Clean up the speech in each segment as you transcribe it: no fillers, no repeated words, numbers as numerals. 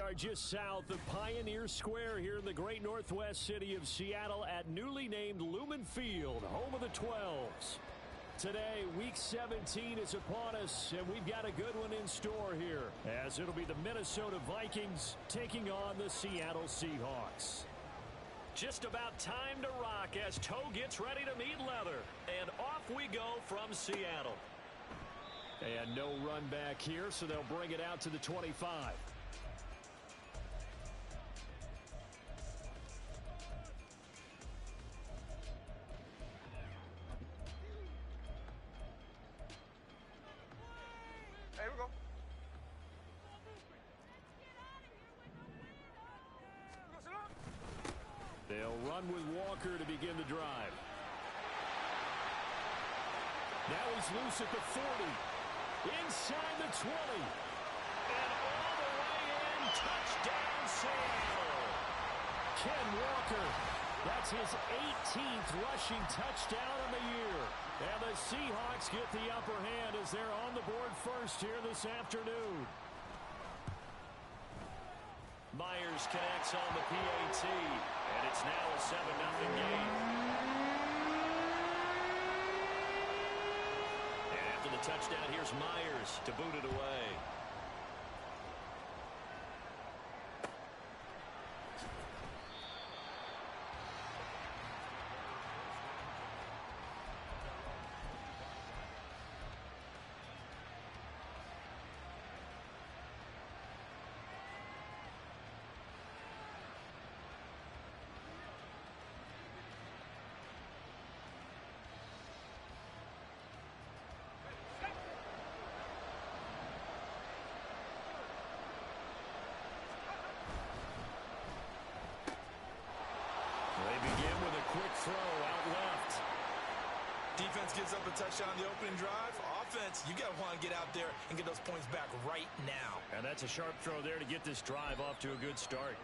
are just south of Pioneer Square here in the great northwest city of Seattle at newly named Lumen Field, home of the 12s. Today, Week 17 is upon us, and we've got a good one in store here, as it'll be the Minnesota Vikings taking on the Seattle Seahawks. Just about time to rock as toe gets ready to meet leather, and off we go from Seattle. And no run back here, so they'll bring it out to the 25. Here we go. They'll run with Walker to begin the drive. Now he's loose at the 40. Inside the 20. And all the way in. Touchdown, Seattle. Ken Walker. That's his 18th rushing touchdown of the year. And the Seahawks get the upper hand as they're on the board first here this afternoon. Myers connects on the PAT, and it's now a 7-0 game. And after the touchdown, here's Myers to boot it away. Throw out left. Defense gives up a touchdown on the opening drive. Offense, you got to want to get out there and get those points back right now. And that's a sharp throw there to get this drive off to a good start.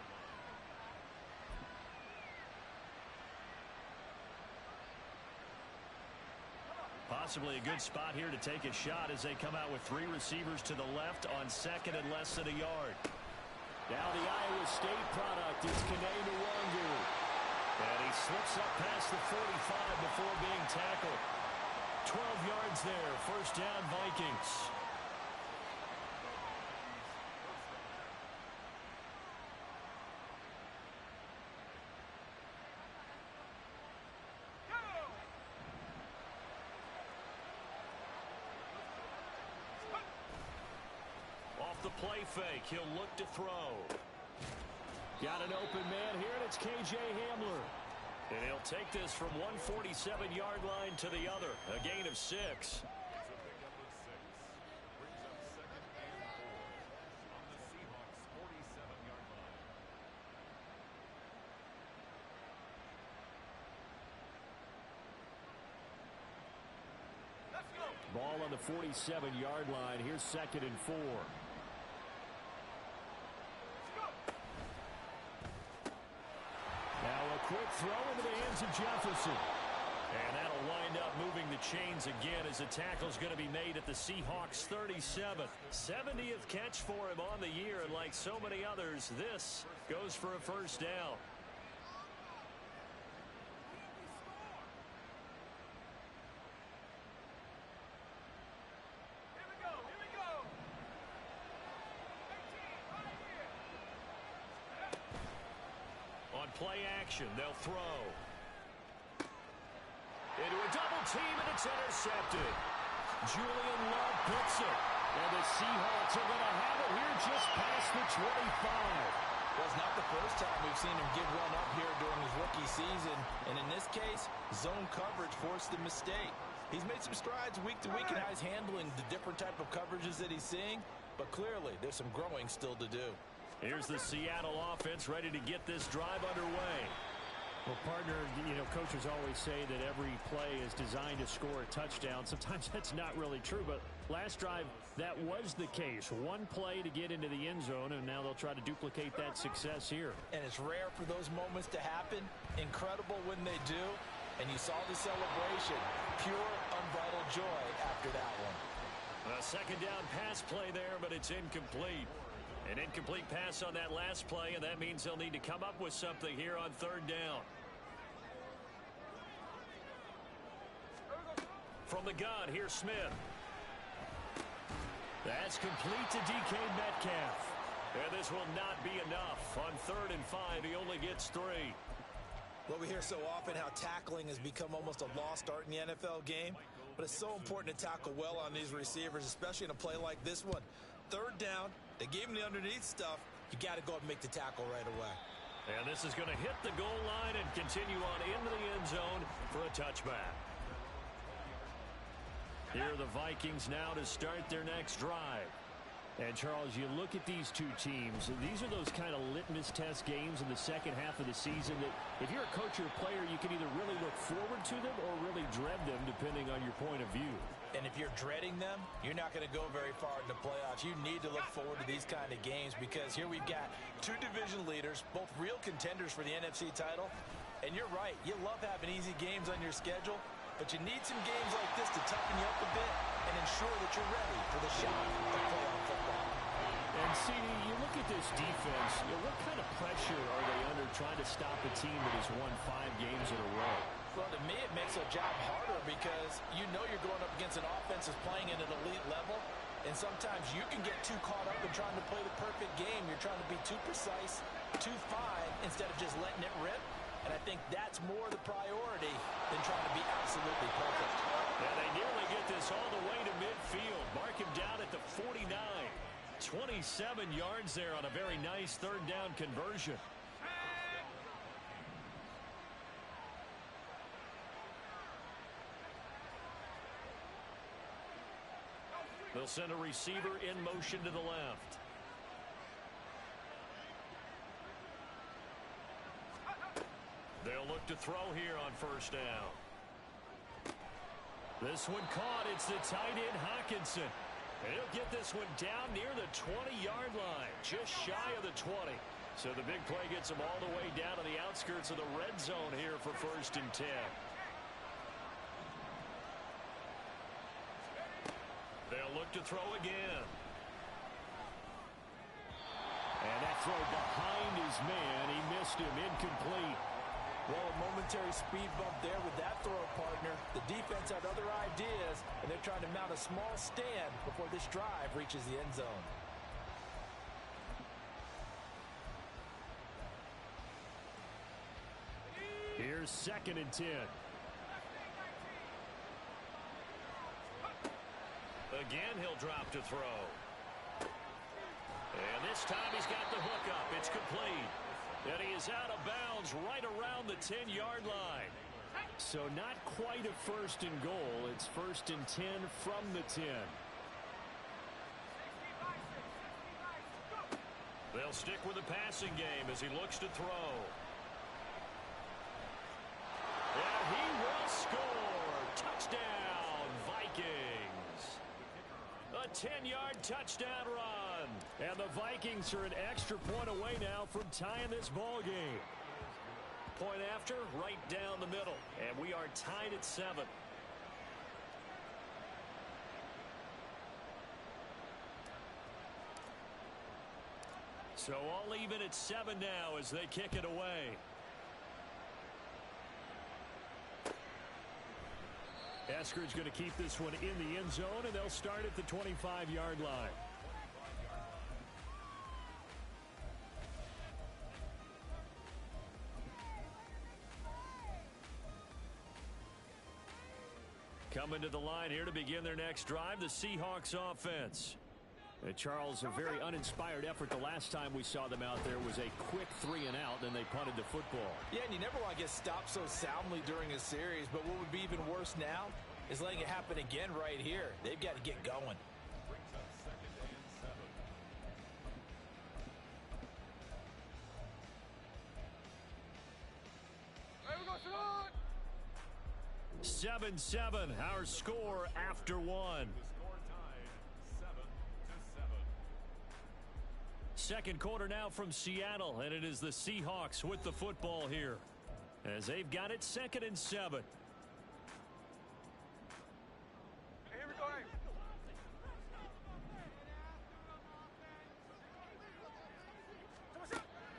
Possibly a good spot here to take a shot as they come out with 3 receivers to the left on second and less than a yard. Now the Iowa State product is Kene Nwangu. And he slips up past the 45 before being tackled. 12 yards there. First down, Vikings. Off the play fake, he'll look to throw. Got an open man here, and it's K.J. Hamler. And he'll take this from 147-yard line to the other. A gain of 6. Ball on the 47-yard line. Here's 2nd and 4. Now a quick throw into the hands of Jefferson. And that'll wind up moving the chains again as the tackle's going to be made at the Seahawks 37. 70th catch for him on the year, and like so many others, this goes for a first down. On play action, they'll throw. Into a double team, and it's intercepted. Julian Love picks it. And the Seahawks are going to have it here just past the 25. Well, it's not the first time we've seen him give one up here during his rookie season. And in this case, zone coverage forced the mistake. He's made some strides week to week in how he's handling the different type of coverages that he's seeing. But clearly, there's some growing still to do. Here's the Seattle offense ready to get this drive underway. Well, partner, coaches always say that every play is designed to score a touchdown. Sometimes that's not really true, but last drive, that was the case. One play to get into the end zone, and now they'll try to duplicate that success here. And it's rare for those moments to happen. Incredible when they do. And you saw the celebration. Pure, unbridled joy after that one. A second down pass play there, but it's incomplete. An incomplete pass on that last play, and that means they'll need to come up with something here on third down. From the gun, here's Smith. That's complete to DK Metcalf. And this will not be enough. On 3rd and 5, he only gets 3. Well, we hear so often how tackling has become almost a lost art in the NFL game, but it's so important to tackle well on these receivers, especially in a play like this one. 3rd down, they gave him the underneath stuff. You got to go up and make the tackle right away. And this is going to hit the goal line and continue on into the end zone for a touchback. Here are the Vikings now to start their next drive. And, Charles, you look at these two teams, these are those kind of litmus test games in the second half of the season that if you're a coach or a player, you can either really look forward to them or really dread them, depending on your point of view. And if you're dreading them, you're not going to go very far in the playoffs. You need to look forward to these kind of games because here we've got two division leaders, both real contenders for the NFC title. And you're right, you love having easy games on your schedule, but you need some games like this to toughen you up a bit and ensure that you're ready for the shot of playoff football. And, CD, you look at this defense, what kind of pressure are they under trying to stop a team that has won 5 games in a row? Well, to me, it makes their job harder because you know you're going up against an offense that's playing at an elite level, and sometimes you can get too caught up in trying to play the perfect game. You're trying to be too precise, too fine, instead of just letting it rip. And I think that's more the priority than trying to be absolutely perfect. And they nearly get this all the way to midfield. Mark him down at the 49. 27 yards there on a very nice 3rd down conversion. They'll send a receiver in motion to the left. They'll look to throw here on 1st down. This one caught. It's the tight end Hawkinson. And he'll get this one down near the 20-yard line, just shy of the 20. So the big play gets him all the way down to the outskirts of the red zone here for 1st and 10. They'll look to throw again. And that throw behind his man. He missed him, incomplete. Well, a momentary speed bump there with that throw partner. The defense had other ideas, and they're trying to mount a small stand before this drive reaches the end zone. Here's 2nd and 10. Again, he'll drop to throw. And this time he's got the hook up. It's complete. And he is out of bounds right around the 10-yard line. So not quite a 1st and goal. It's 1st and 10 from the 10. They'll stick with the passing game as he looks to throw. And he will score. Touchdown, Vikings. A 10-yard touchdown run. And the Vikings are an extra point away now from tying this ball game. Point after, right down the middle. And we are tied at 7. So all even at 7 now as they kick it away. Eskridge going to keep this one in the end zone, and they'll start at the 25-yard line. Coming to the line here to begin their next drive, the Seahawks offense. And Charles, a very uninspired effort the last time we saw them out there was a quick 3 and out, and they punted the football. Yeah, and you never want to get stopped so soundly during a series, but what would be even worse now is letting it happen again right here. They've got to get going. There we go, Shalon! 7-7, our score after 1. Second quarter now from Seattle, and it is the Seahawks with the football here as they've got it 2nd and 7. Here we go.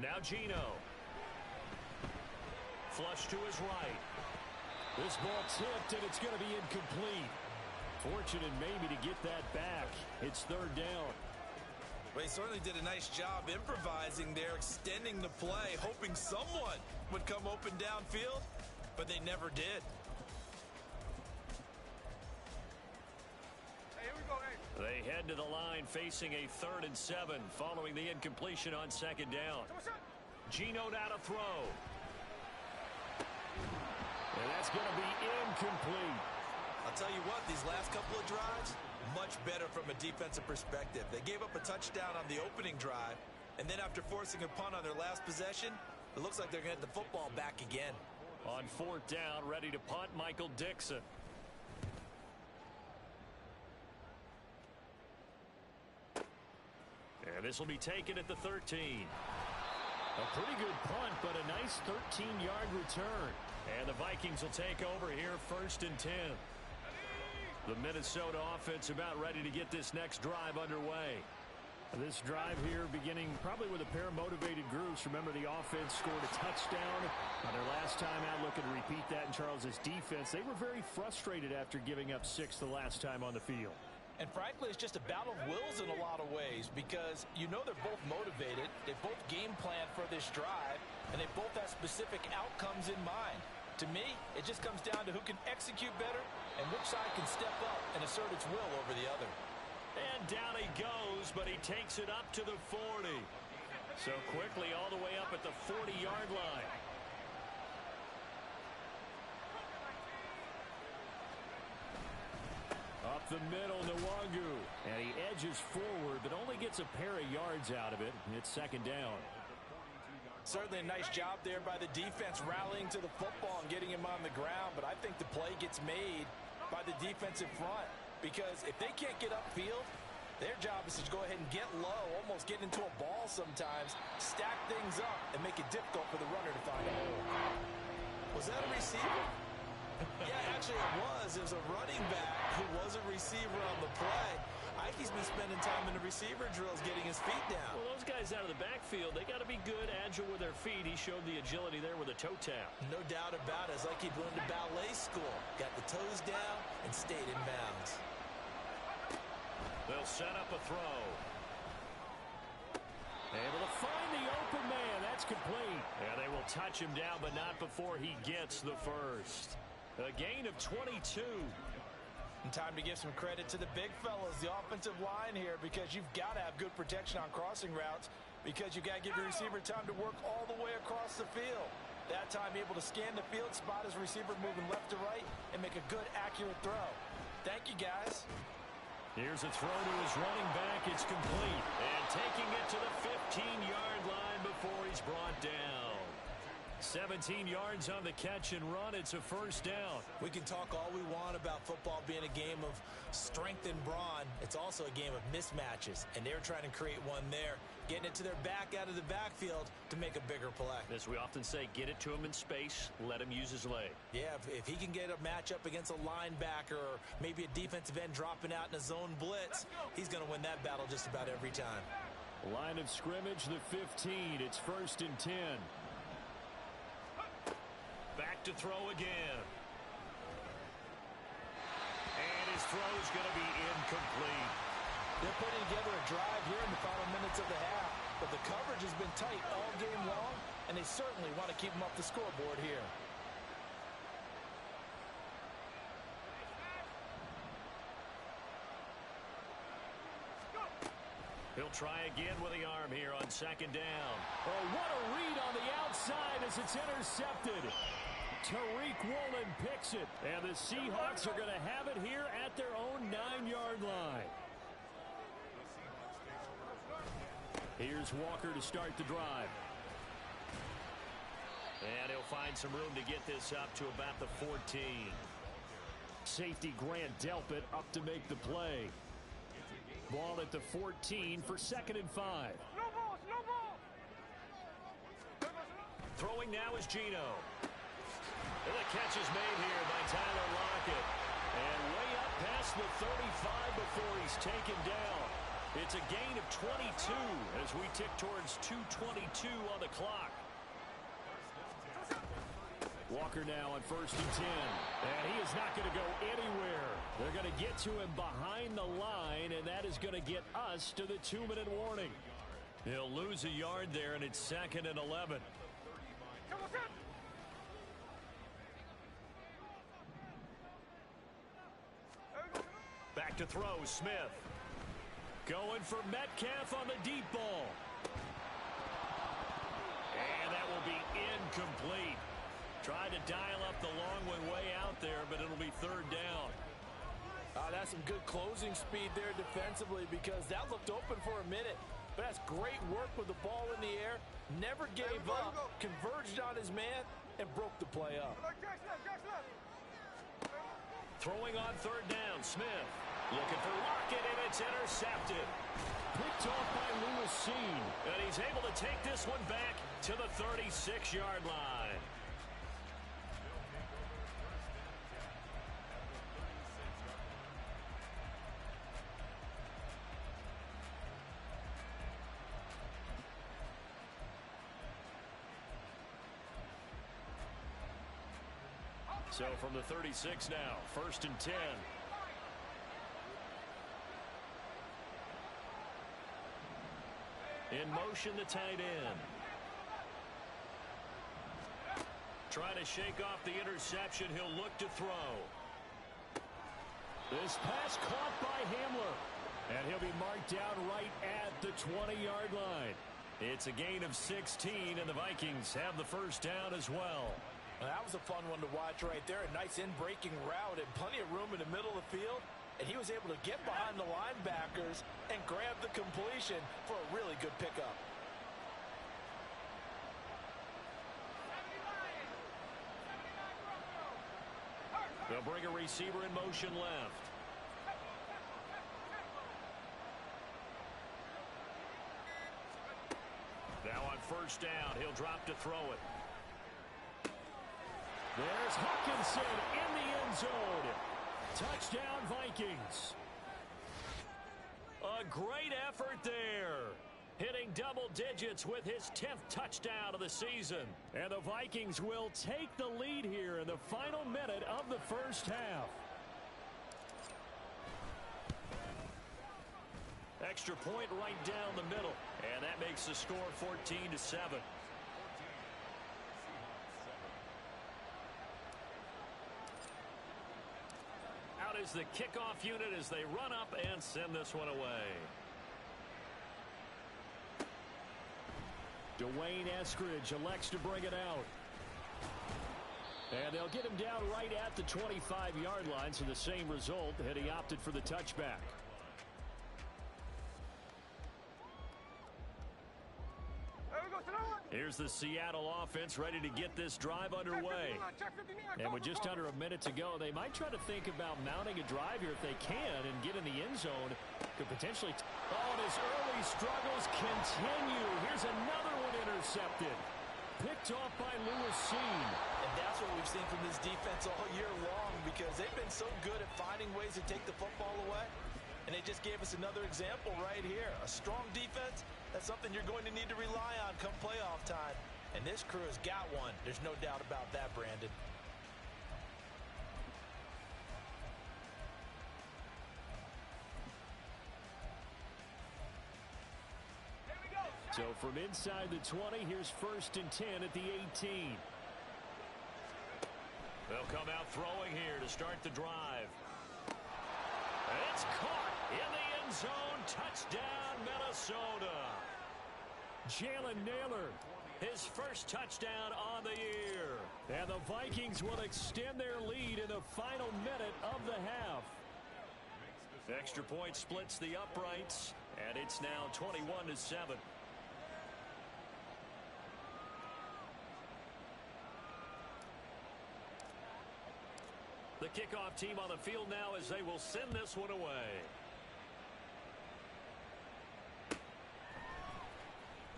Now Gino. Flush to his right. This ball tipped, and it's going to be incomplete. Fortunate maybe to get that back. It's third down. Well, he certainly did a nice job improvising there, extending the play, hoping someone would come open downfield, but they never did. Hey, here we go, hey. They head to the line facing a 3rd and 7 following the incompletion on 2nd down. Gino now to throw. And that's going to be incomplete. I'll tell you what, these last couple of drives, much better from a defensive perspective. They gave up a touchdown on the opening drive, and then after forcing a punt on their last possession, it looks like they're going to get the football back again. On 4th down, ready to punt, Michael Dixon. And this will be taken at the 13. A pretty good punt, but a nice 13-yard return. And the Vikings will take over here 1st and 10. The Minnesota offense about ready to get this next drive underway. This drive here beginning probably with a pair of motivated groups. Remember, the offense scored a touchdown on their last time out. Looking to repeat that in Charles's defense. They were very frustrated after giving up 6 the last time on the field. And frankly, it's just a battle of wills in a lot of ways because you know they're both motivated. They both game plan for this drive, and they both have specific outcomes in mind. To me, it just comes down to who can execute better and which side can step up and assert its will over the other. And down he goes, but he takes it up to the 40. So quickly all the way up at the 40-yard line. Up the middle, Nwangu. And he edges forward, but only gets a pair of yards out of it. It's 2nd down. Certainly a nice job there by the defense rallying to the football and getting him on the ground, but I think the play gets made by the defensive front because if they can't get upfield, their job is to go ahead and get low, almost get into a ball sometimes, stack things up, and make it difficult for the runner to find a hole. Was that a receiver? Yeah, actually it was. It was a running back who was a receiver on the play. Ikey's been spending time in the receiver drills getting his feet down. Well, those guys out of the backfield, they got to be good, agile with their feet. He showed the agility there with a toe tap. No doubt about it. It's like he'd learned to ballet school. Got the toes down and stayed in bounds. They'll set up a throw. Able to find the open man. That's complete. Yeah, they will touch him down, but not before he gets the first. A gain of 22. And time to give some credit to the big fellas, the offensive line here, because you've got to have good protection on crossing routes because you've got to give your receiver time to work all the way across the field. That time able to scan the field, spot his receiver moving left to right, and make a good, accurate throw. Thank you, guys. Here's a throw to his running back. It's complete. And taking it to the 15-yard line before he's brought down. 17 yards on the catch and run. It's a 1st down. We can talk all we want about football being a game of strength and brawn. It's also a game of mismatches, and they're trying to create one there, getting it to their back out of the backfield to make a bigger play. As we often say, get it to him in space, let him use his leg. Yeah, if he can get a matchup against a linebacker or maybe a defensive end dropping out in a zone blitz, he's going to win that battle just about every time. Line of scrimmage, the 15. It's 1st and 10. Back to throw again. And his throw's going to be incomplete. They're putting together a drive here in the final minutes of the half, but the coverage has been tight all game long, and they certainly want to keep them off the scoreboard here. He'll try again with the arm here on 2nd down. Oh, what a read on the outside as it's intercepted. Tariq Woolen picks it, and the Seahawks are going to have it here at their own 9-yard line. Here's Walker to start the drive. And he'll find some room to get this up to about the 14. Safety Grant Delpit up to make the play. Ball at the 14 for 2nd and 5. Slow ball, slow ball. Throwing now is Gino. And the catch is made here by Tyler Lockett. And way up past the 35 before he's taken down. It's a gain of 22 as we tick towards 2:22 on the clock. Walker now on 1st and 10. And he is not going to go anywhere. They're going to get to him behind the line, and that is going to get us to the 2-minute warning. He'll lose a yard there, and it's 2nd and 11. Back to throw, Smith. Going for Metcalf on the deep ball. And that will be incomplete. Tried to dial up the long one way out there, but it'll be 3rd down. That's some good closing speed there defensively because that looked open for a minute. But that's great work with the ball in the air. Never gave up, converged on his man, and broke the play up. Throwing on 3rd down, Smith. Looking for Lockett, and it's intercepted. Picked off by Lewis Seen. And he's able to take this one back to the 36-yard line. So from the 36 now, 1st and 10. In motion, the tight end. Trying to shake off the interception. He'll look to throw. This pass caught by Hamler. And he'll be marked down right at the 20-yard line. It's a gain of 16, and the Vikings have the 1st down as well. That was a fun one to watch right there. A nice in-breaking route and plenty of room in the middle of the field. And he was able to get behind the linebackers and grab the completion for a really good pickup. They'll bring a receiver in motion left. Now on 1st down, he'll drop to throw it. There's Hawkinson in the end zone. Touchdown, Vikings. A great effort there. Hitting double digits with his 10th touchdown of the season. And the Vikings will take the lead here in the final minute of the 1st half. Extra point right down the middle. And that makes the score 14-7. Out is the kickoff unit as they run up and send this one away. Dwayne Eskridge elects to bring it out. And they'll get him down right at the 25-yard line, so the same result, and he opted for the touchback. Here's the Seattle offense ready to get this drive underway. And with just under a minute to go, they might try to think about mounting a drive here if they can and get in the end zone. Could potentially... Oh, and his early struggles continue. Here's another one intercepted. Picked off by Lewis Seen. And that's what we've seen from this defense all year long because they've been so good at finding ways to take the football away. And they just gave us another example right here. A strong defense, that's something you're going to need to rely on come playoff time. And this crew has got one. There's no doubt about that, Brandon. So from inside the 20, here's 1st and 10 at the 18. They'll come out throwing here to start the drive. It's caught in the end zone. Touchdown, Minnesota. Jalen Naylor, his first touchdown on the year. And the Vikings will extend their lead in the final minute of the half. Extra point splits the uprights, and it's now 21-7. The kickoff team on the field now as they will send this one away.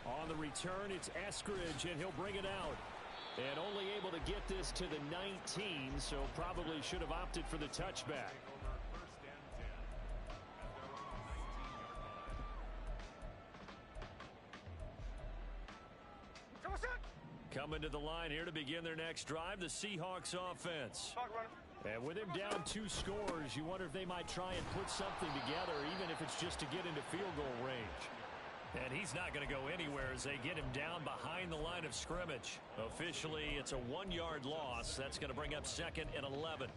On the return, it's Eskridge, and he'll bring it out. And only able to get this to the 19, so probably should have opted for the touchback. Coming to the line here to begin their next drive, the Seahawks offense. And with him down 2 scores, you wonder if they might try and put something together, even if it's just to get into field goal range. And he's not going to go anywhere as they get him down behind the line of scrimmage. Officially, it's a 1-yard loss. That's going to bring up 2nd and 11.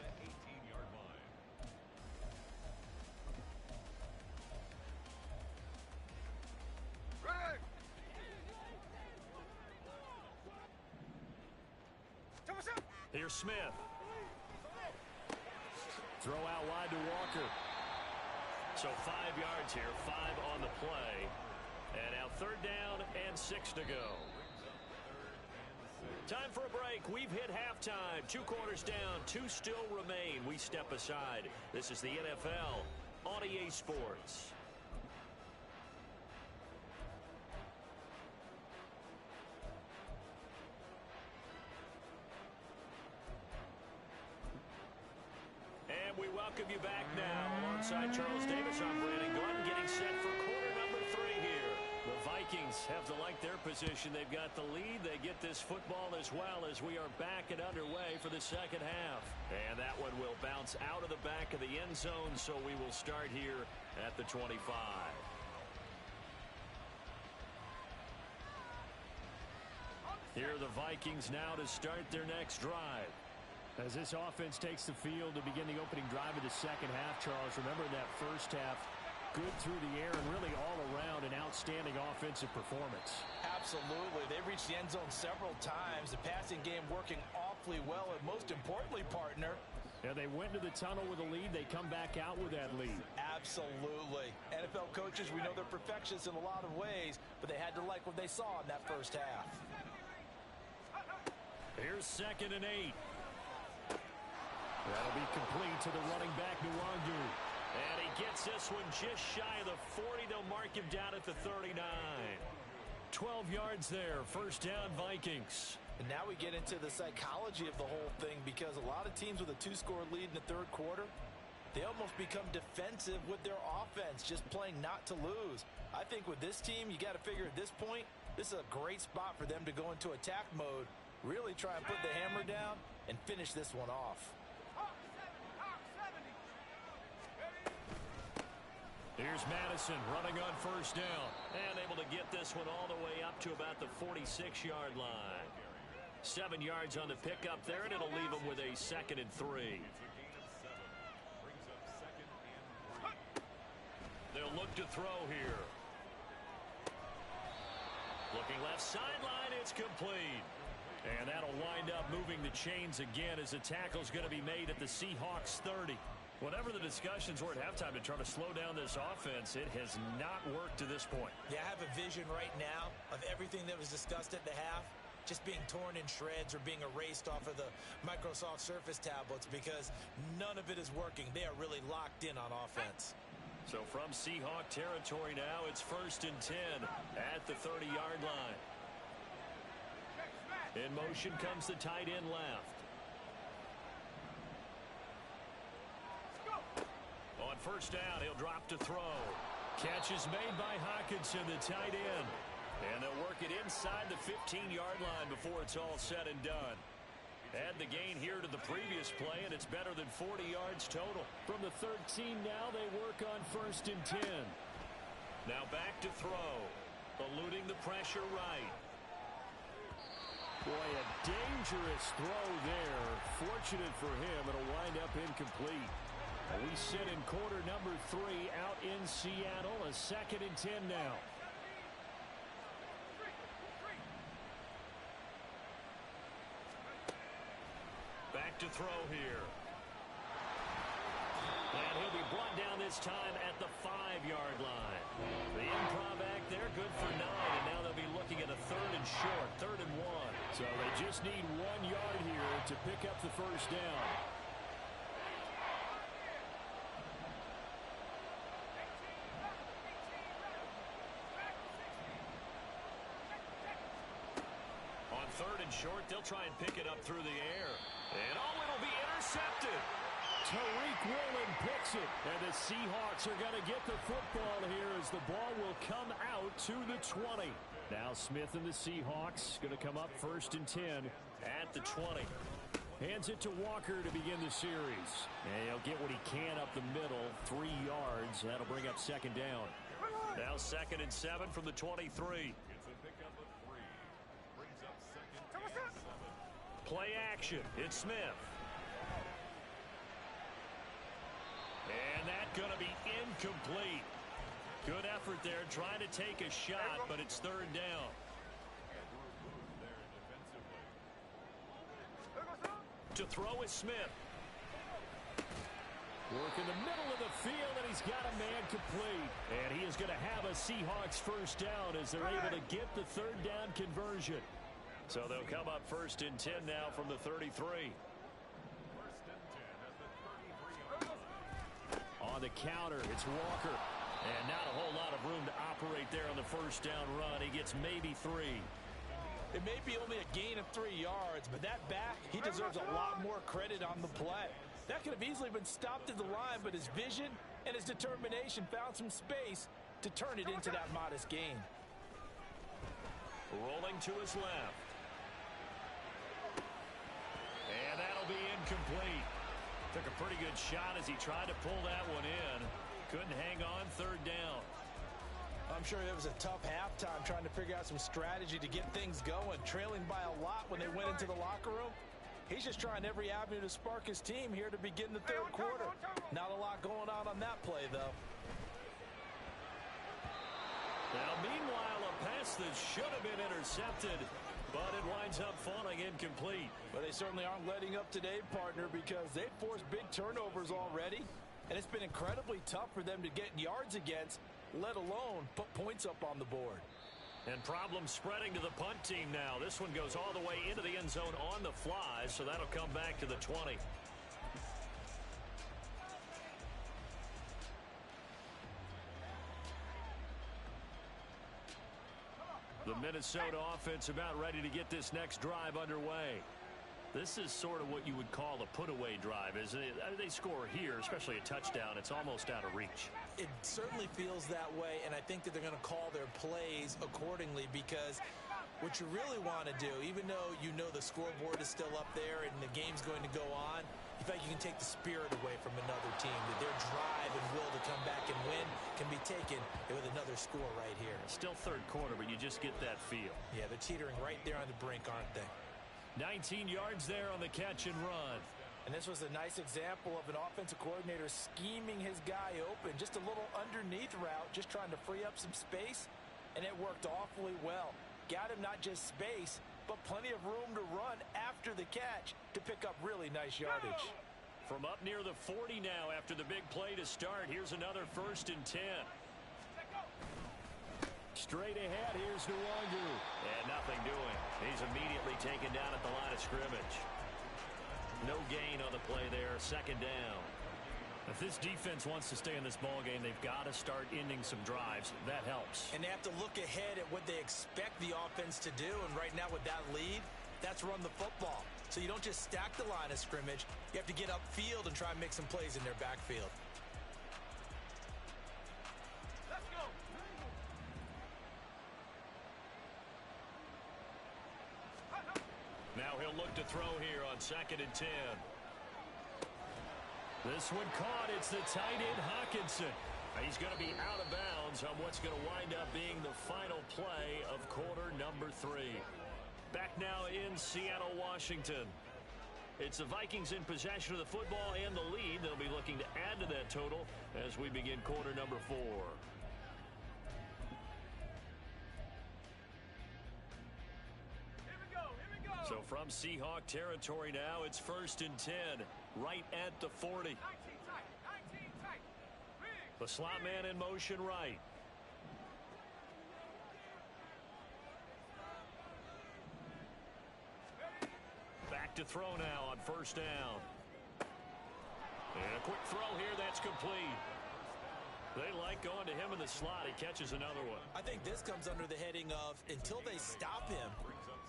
Here's Smith. Throw out wide to Walker. So 5 yards here, 5 on the play. And now 3rd down and 6 to go. Time for a break. We've hit halftime. 2 quarters down, 2 still remain. We step aside. This is the NFL on EA Sports. And we welcome you back now. Alongside Charles Davis, I'm Brandon Glenn, getting set for quarter number 3 here. The Vikings have to like their position. They've got the lead. They get this football as well as we are back and underway for the second half. And that one will bounce out of the back of the end zone, so we will start here at the 25. Here are the Vikings now to start their next drive. As this offense takes the field to begin the opening drive of the second half, Charles, remember that first half, good through the air and really all around an outstanding offensive performance. Absolutely. They reached the end zone several times. The passing game working awfully well, and most importantly, partner, yeah, they went into the tunnel with a lead. They come back out with that lead. Absolutely. NFL coaches, we know they're perfectionists in a lot of ways, but they had to like what they saw in that first half. Here's 2nd and 8. That'll be complete to the running back, Nwangu. And he gets this one just shy of the 40. They'll mark him down at the 39. 12 yards there. 1st down, Vikings. And now we get into the psychology of the whole thing, because a lot of teams with a 2-score lead in the 3rd quarter, they almost become defensive with their offense, just playing not to lose. I think with this team, you got to figure at this point, this is a great spot for them to go into attack mode, really try and put the hammer down and finish this one off. Here's Madison running on 1st down and able to get this one all the way up to about the 46-yard line. 7 yards on the pickup there, and it'll leave them with a 2nd and 3. They'll look to throw here. Looking left sideline, it's complete. And that'll wind up moving the chains again as the tackle's going to be made at the Seahawks 30. Whatever the discussions were at halftime to try to slow down this offense, it has not worked to this point. Yeah, I have a vision right now of everything that was discussed at the half just being torn in shreds or being erased off of the Microsoft Surface tablets, because none of it is working. They are really locked in on offense. So from Seahawk territory now, it's 1st and 10 at the 30-yard line. In motion comes the tight end left. On 1st down, he'll drop to throw. Catch is made by Hawkinson, the tight end. And they'll work it inside the 15-yard line before it's all said and done. Add the gain here to the previous play, and it's better than 40 yards total. From the 13 now, they work on 1st and 10. Now back to throw. Eluding the pressure right. Boy, a dangerous throw there. Fortunate for him, it'll wind up incomplete. We sit in quarter number 3 out in Seattle. A 2nd and 10 now. Back to throw here. And he'll be brought down this time at the 5-yard line. The improv act there, good for 9. And now they'll be looking at a 3rd and short, 3rd and 1. So they just need 1 yard here to pick up the 1st down. On 3rd and short, they'll try and pick it up through the air. And it'll be intercepted. Tariq Woolen picks it. And the Seahawks are going to get the football here as the ball will come out to the 20. Now Smith and the Seahawks going to come up 1st and 10 at the 20. Hands it to Walker to begin the series. And he'll get what he can up the middle, 3 yards. That'll bring up 2nd down. Now 2nd and 7 from the 23. It's a pickup of 3. Brings up 2nd and 7. Play action. It's Smith. And that's going to be incomplete. Good effort there, trying to take a shot, but it's 3rd down. To throw is Smith. Work in the middle of the field, and he's got a man complete. And he is going to have a Seahawks 1st down as they're able to get the 3rd down conversion. So they'll come up 1st and 10 now from the 33. On the counter, it's Walker. And not a whole lot of room to operate there on the 1st down run. He gets maybe 3. It may be only a gain of 3 yards, but that back, he deserves a lot more credit on the play. That could have easily been stopped at the line, but his vision and his determination found some space to turn it into that modest gain. Rolling to his left. And that'll be incomplete. Took a pretty good shot as he tried to pull that one in. Couldn't hang on, 3rd down. I'm sure it was a tough halftime trying to figure out some strategy to get things going. Trailing by a lot when they went into the locker room. He's just trying every avenue to spark his team here to begin the 3rd quarter. Not a lot going on that play, though. Now, meanwhile, a pass that should have been intercepted, but it winds up falling incomplete. But they certainly aren't letting up today, partner, because they've forced big turnovers already. And it's been incredibly tough for them to get yards against, let alone put points up on the board. And problems spreading to the punt team now. This one goes all the way into the end zone on the fly, so that'll come back to the 20. The Minnesota offense about ready to get this next drive underway. This is sort of what you would call a put-away drive, isn't it? They score here, especially a touchdown. It's almost out of reach. It certainly feels that way, and I think that they're going to call their plays accordingly, because what you really want to do, even though you know the scoreboard is still up there and the game's going to go on, you feel like you can take the spirit away from another team, that their drive and will to come back and win can be taken with another score right here. Still 3rd quarter, but you just get that feel. Yeah, they're teetering right there on the brink, aren't they? 19 yards there on the catch and run. And this was a nice example of an offensive coordinator scheming his guy open. Just a little underneath route, just trying to free up some space, and it worked awfully well. Got him not just space, but plenty of room to run after the catch to pick up really nice yardage. From up near the 40 now after the big play to start, here's another 1st and 10. Straight ahead, here's Nwangu. And nothing doing. He's immediately taken down at the line of scrimmage. No gain on the play there, 2nd down. If this defense wants to stay in this ballgame, they've got to start ending some drives. That helps. And they have to look ahead at what they expect the offense to do. And right now with that lead, that's run the football. So you don't just stack the line of scrimmage. You have to get upfield and try and make some plays in their backfield. Now he'll look to throw here on 2nd and 10. This one caught. It's the tight end Hawkinson. He's going to be out of bounds on what's going to wind up being the final play of quarter number 3. Back now in Seattle, Washington. It's the Vikings in possession of the football and the lead. They'll be looking to add to that total as we begin quarter number 4. So from Seahawk territory now, it's 1st and 10, right at the 40. The slot man in motion right. Back to throw now on 1st down. And a quick throw here, that's complete. They like going to him in the slot. He catches another one. I think this comes under the heading of, until they stop him,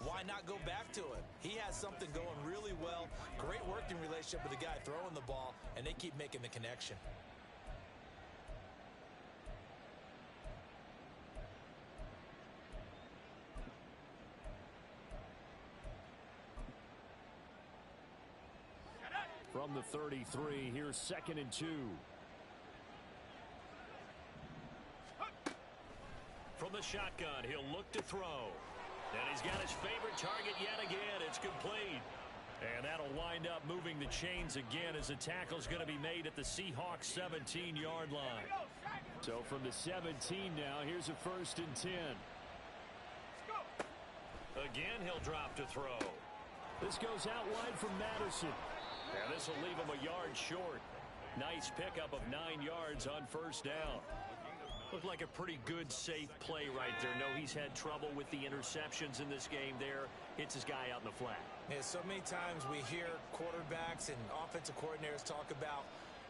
why not go back to him? He has something going really well. Great working relationship with the guy throwing the ball, and they keep making the connection. from the 33. Here's 2nd and 2. From the shotgun, he'll look to throw. And he's got his favorite target yet again. It's complete. And that'll wind up moving the chains again as the tackle's going to be made at the Seahawks 17-yard line. So from the 17 now, here's a 1st and 10. Again, he'll drop to throw. This goes out wide from Madison. And this will leave him a yard short. Nice pickup of 9 yards on 1st down. Looked like a pretty good, safe play right there. No, he's had trouble with the interceptions in this game there. Hits his guy out in the flat. Yeah, so many times we hear quarterbacks and offensive coordinators talk about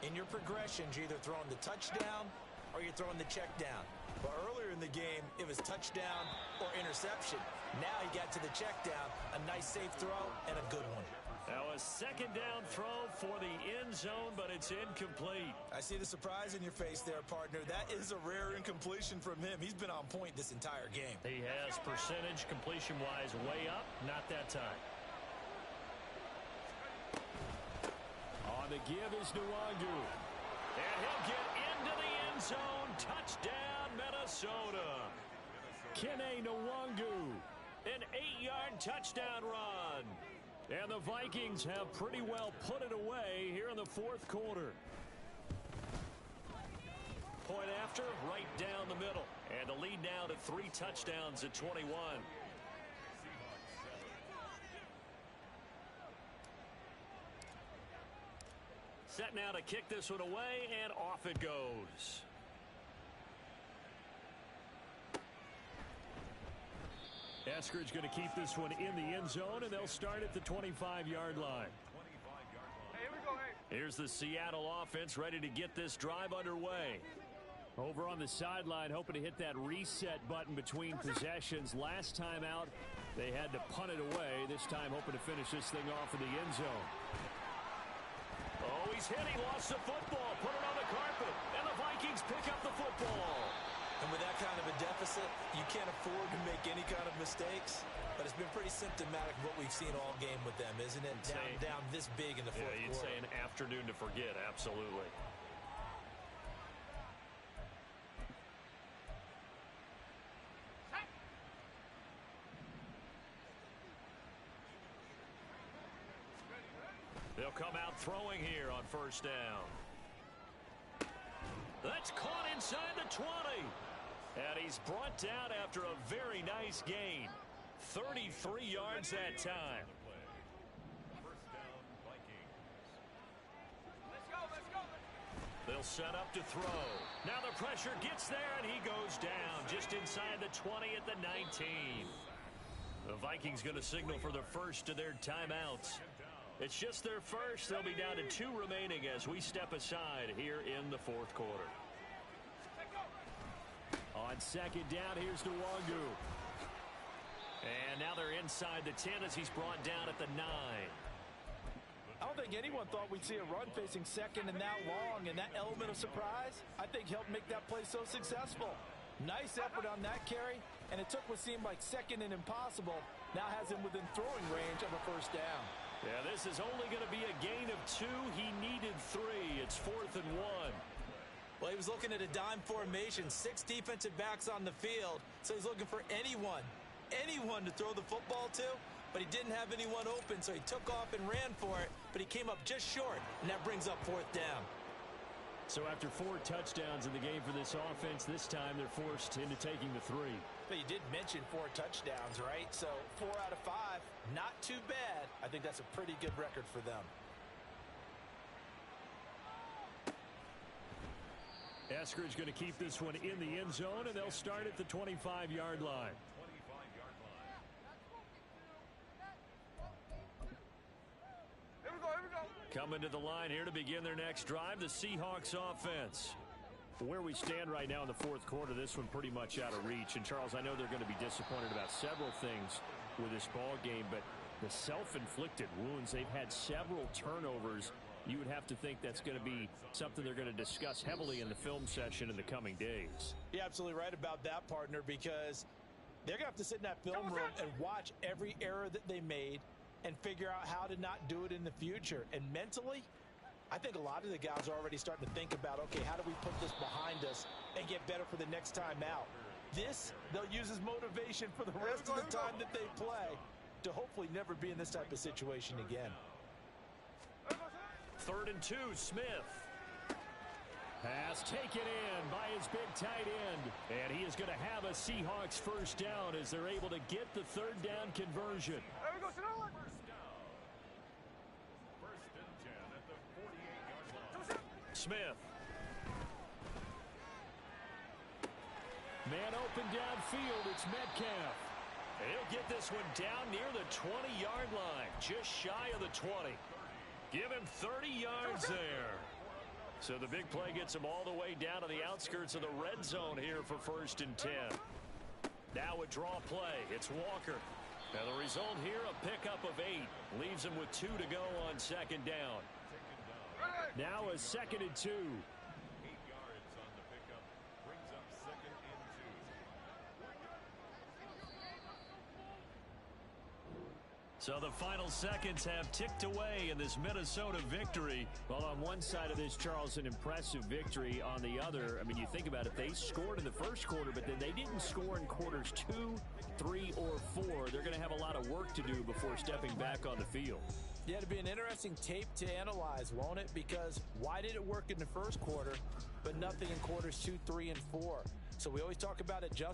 in your progressions, you're either throwing the touchdown or you're throwing the check down. But earlier in the game, it was touchdown or interception. Now he got to the check down, a nice safe throw and a good one. Now a 2nd down throw for the end zone, but it's incomplete. I see the surprise in your face there, partner. That is a rare incompletion from him. He's been on point this entire game. He has percentage completion-wise way up. Not that time. On the give is Nwangu. And he'll get into the end zone. Touchdown, Minnesota. Kene Nwangu. An 8-yard touchdown run. And the Vikings have pretty well put it away here in the 4th quarter. Point after, right down the middle. And the lead now to 3 touchdowns at 21. Set now to kick this one away, and off it goes. Eskridge going to keep this one in the end zone, and they'll start at the 25-yard line. Hey, here we go, hey. Here's the Seattle offense ready to get this drive underway. Over on the sideline, hoping to hit that reset button between possessions. Last time out, they had to punt it away. This time, hoping to finish this thing off in the end zone. Oh, he's hit. He lost the football. Put it on the carpet. And the Vikings pick up the football. And with that kind of a deficit, you can't afford to make any kind of mistakes. But it's been pretty symptomatic of what we've seen all game with them, isn't it? Down this big in the fourth quarter. You'd say an afternoon to forget, absolutely. They'll come out throwing here on 1st down. That's caught inside the 20. And he's brought down after a very nice gain. 33 yards that time. They'll set up to throw. Now the pressure gets there, and he goes down just inside the 20 at the 19. The Vikings going to signal for the first of their timeouts. It's just their first. They'll be down to 2 remaining as we step aside here in the 4th quarter. On 2nd down, here's Nwangu. And now they're inside the 10 as he's brought down at the 9. I don't think anyone thought we'd see a run facing 2nd and that long, and that element of surprise, I think, helped make that play so successful. Nice effort on that carry, and it took what seemed like 2nd and impossible. Now has him within throwing range of a 1st down. Yeah, this is only going to be a gain of 2. He needed 3. It's 4th and 1. Well, he was looking at a dime formation, 6 defensive backs on the field. So he's looking for anyone to throw the football to, but he didn't have anyone open, so he took off and ran for it, but he came up just short, and that brings up 4th down. So after 4 touchdowns in the game for this offense, this time they're forced into taking the 3. But you did mention 4 touchdowns, right? So 4 out of 5, not too bad. I think that's a pretty good record for them. Eskridge going to keep this one in the end zone, and they'll start at the 25-yard line. Here we go, here we go. Coming to the line here to begin their next drive, the Seahawks offense. Where we stand right now in the 4th quarter, this one pretty much out of reach. And, Charles, I know they're going to be disappointed about several things with this ball game, but the self-inflicted wounds, they've had several turnovers. You would have to think that's going to be something they're going to discuss heavily in the film session in the coming days. You're absolutely right about that, partner, because they're going to have to sit in that film room and watch every error that they made and figure out how to not do it in the future. And mentally, I think a lot of the guys are already starting to think about, okay, how do we put this behind us and get better for the next time out? This, they'll use as motivation for the rest of the time that they play to hopefully never be in this type of situation again. 3rd and 2, Smith. Pass taken in by his big tight end. And he is going to have a Seahawks first down as they're able to get the 3rd down conversion. There we go, Sonoma. First and 10 at the 48-yard line. Smith. Man open downfield, it's Metcalf. And he'll get this one down near the 20-yard line, just shy of the 20. Give him 30 yards there. So the big play gets him all the way down to the outskirts of the red zone here for 1st and 10. Now a draw play. It's Walker. Now the result here, a pickup of 8. Leaves him with 2 to go on 2nd down. Now a 2nd and 2. 8 yards on the pickup. Brings up 2nd and 2. So the final seconds have ticked away in this Minnesota victory. Well, on one side of this, Charles, an impressive victory. On the other, I mean, you think about it, they scored in the first quarter, but then they didn't score in quarters 2, 3, or 4. They're going to have a lot of work to do before stepping back on the field. Yeah, it'll be an interesting tape to analyze, won't it? Because why did it work in the first quarter, but nothing in quarters 2, 3, and 4? So we always talk about adjustments.